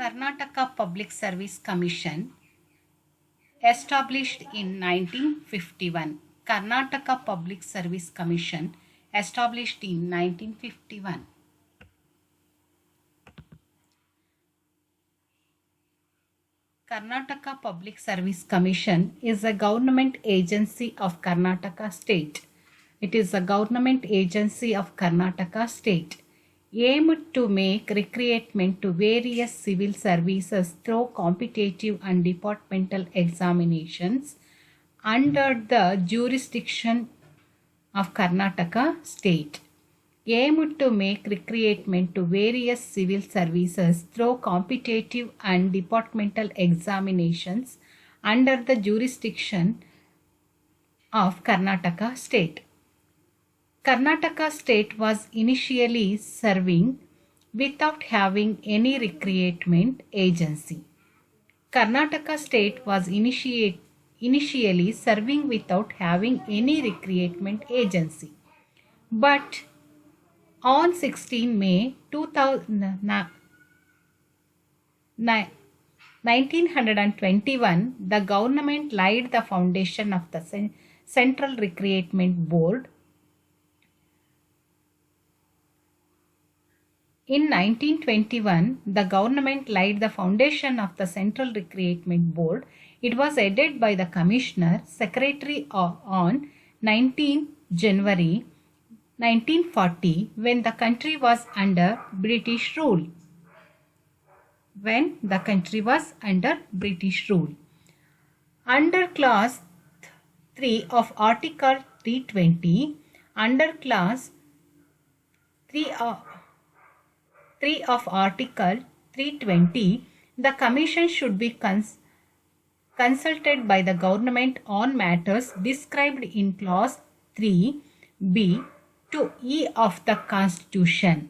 Karnataka Public Service Commission established in 1951. Karnataka Public Service Commission established in 1951. Karnataka Public Service Commission is a government agency of Karnataka state. It is a government agency of Karnataka state aimed to make recruitment to various civil services through competitive and departmental examinations under the jurisdiction of Karnataka state. Aimed to make recruitment to various civil services through competitive and departmental examinations under the jurisdiction of Karnataka state. Karnataka state was initially serving without having any recruitment agency. Karnataka state was initially serving without having any recruitment agency. But on 16 May 1921, the government laid the foundation of the Central Recruitment Board. In 1921, the government laid the foundation of the Central Recruitment Board. It was headed by the Commissioner Secretary on 19 January 1940 when the country was under British rule. Under Clause 3 of Article 320, under Clause 3 of Article 320, the Commission should be consulted by the government on matters described in Clause 3b to E of the Constitution.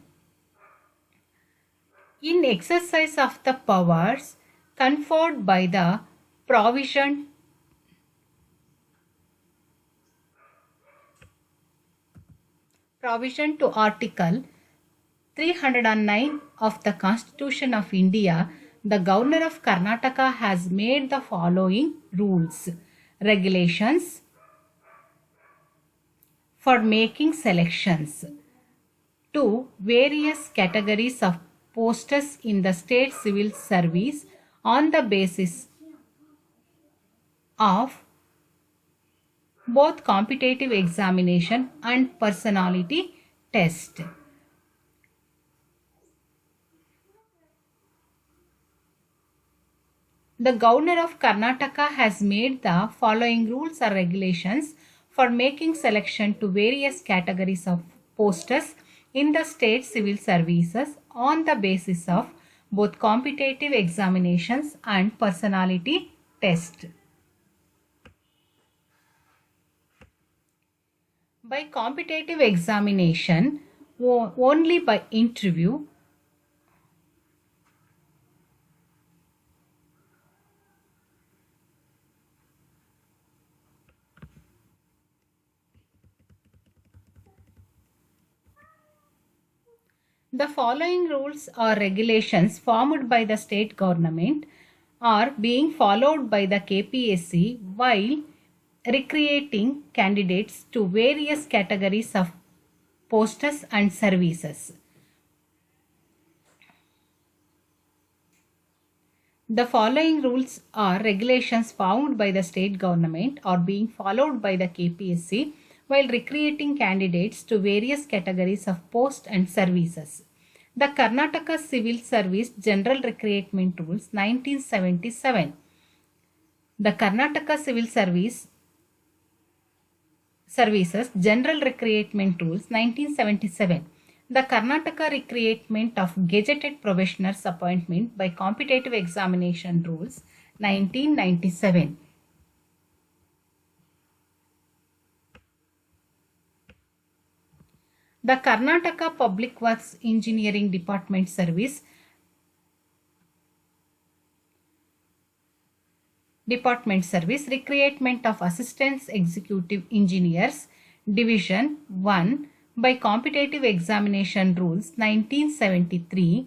In exercise of the powers conferred by the provision to Article 309 of the Constitution of India, the Governor of Karnataka has made the following rules, regulations for making selections to various categories of posts in the state civil service on the basis of both competitive examination and personality test. The Governor of Karnataka has made the following rules or regulations for making selection to various categories of posts in the state civil services on the basis of both competitive examinations and personality test. By competitive examination, only by interview, the following rules or regulations formed by the state government are being followed by the KPSC while recruiting candidates to various categories of posts and services. The following rules or regulations formed by the state government are being followed by the KPSC while recruiting candidates to various categories of posts and services. The Karnataka Civil Service General Recruitment Rules 1977. The Karnataka Civil Services General Recruitment Rules 1977. The Karnataka Recruitment of Gazetted Professionals Appointment by Competitive Examination Rules 1997. The Karnataka Public Works Engineering Department Service Recruitment of Assistant Executive Engineers Division 1 by Competitive Examination Rules 1973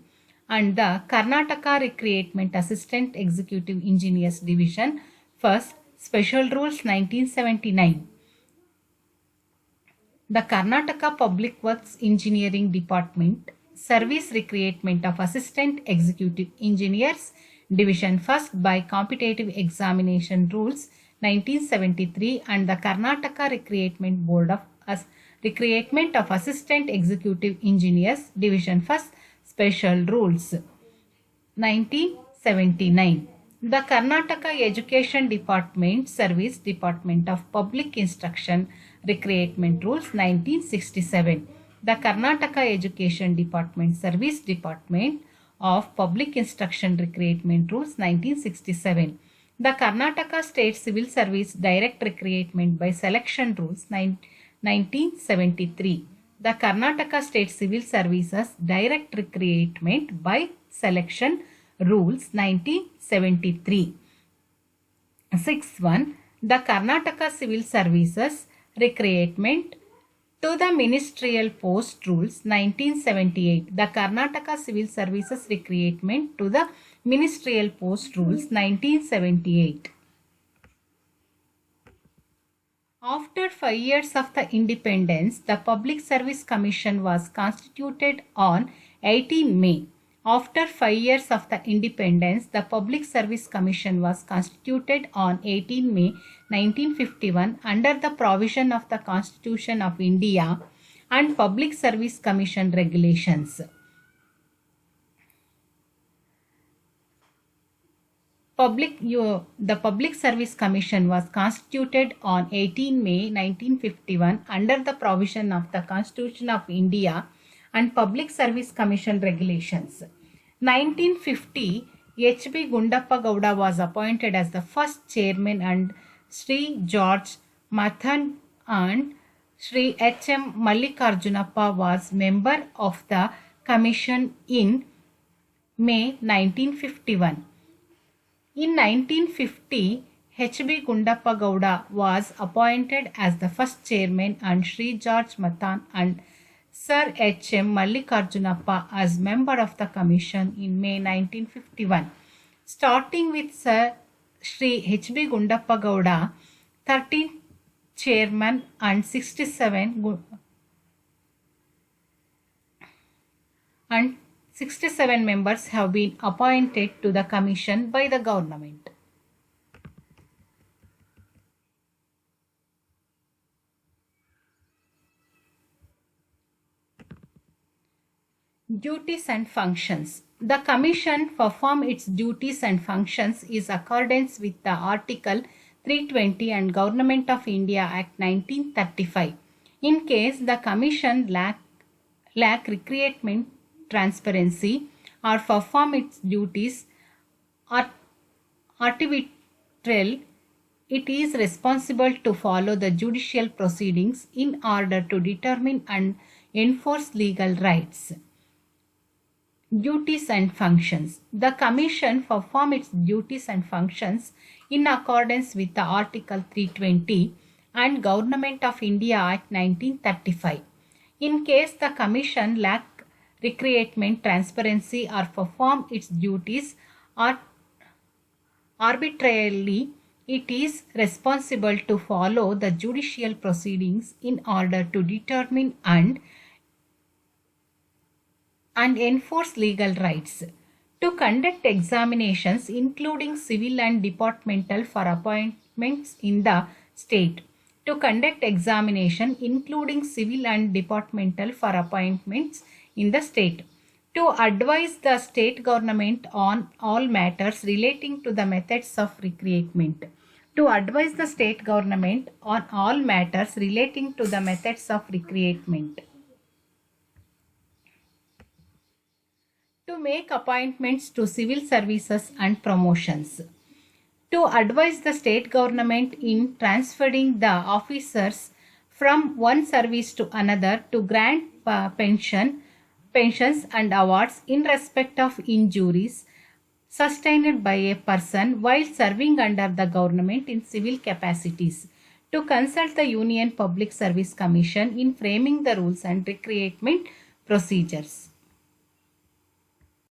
and the Karnataka Recruitment Assistant Executive Engineers Division first Special Rules 1979. The Karnataka Public Works Engineering Department Service Recruitment of Assistant Executive Engineers Division first by Competitive Examination Rules 1973 and the Karnataka Recruitment Board of Recruitment of Assistant Executive Engineers Division first Special Rules 1979. The Karnataka Education Department Service Department of Public Instruction Recruitment Rules 1967. The Karnataka Education Department Service Department of Public Instruction Recruitment Rules 1967. The Karnataka State Civil Service Direct Recruitment by Selection Rules 1973. The Karnataka State Civil Services Direct Recruitment by Selection Rules 1973. 6.1. The Karnataka Civil Services Recruitment to the Ministerial Post Rules 1978. The Karnataka Civil Services Recruitment to the Ministerial Post Rules 1978. After 5 years of the independence, the Public Service Commission was constituted on 18 May. After 5 years of the independence, the Public Service Commission was constituted on 18 May 1951 under the provision of the Constitution of India and Public Service Commission regulations. The Public Service Commission was constituted on 18 May 1951 under the provision of the Constitution of India and Public Service Commission regulations. 1950, H.B. Gundappa Gowda was appointed as the first chairman and Sri George Mathan and Sri H.M. Mallikarjunappa was member of the commission in May 1951. In 1950, H.B. Gundappa Gowda was appointed as the first chairman and Sri George Mathan and Sir H.M. Mallikarjunappa as member of the commission in May 1951. Starting with Sir Sri H.B. Gundappa Gowda, 13 chairman and 67 members have been appointed to the commission by the government. Duties and functions. The commission perform its duties and functions in accordance with the Article 320 and Government of India Act 1935. In case the commission lack recruitment transparency or perform its duties arbitrarily, it is responsible to follow the judicial proceedings in order to determine and enforce legal rights. Duties and functions. The commission perform its duties and functions in accordance with the Article 320 and Government of India Act 1935. In case the commission lack recruitment transparency or perform its duties arbitrarily, it is responsible to follow the judicial proceedings in order to determine and enforce legal rights. To conduct examinations including civil and departmental for appointments in the state. To conduct examination including civil and departmental for appointments in the state. To advise the state government on all matters relating to the methods of recruitment. To advise the state government on all matters relating to the methods of recruitment. To make appointments to civil services and promotions. To advise the state government in transferring the officers from one service to another, to grant pensions and awards in respect of injuries sustained by a person while serving under the government in civil capacities. To consult the Union Public Service Commission in framing the rules and recruitment procedures.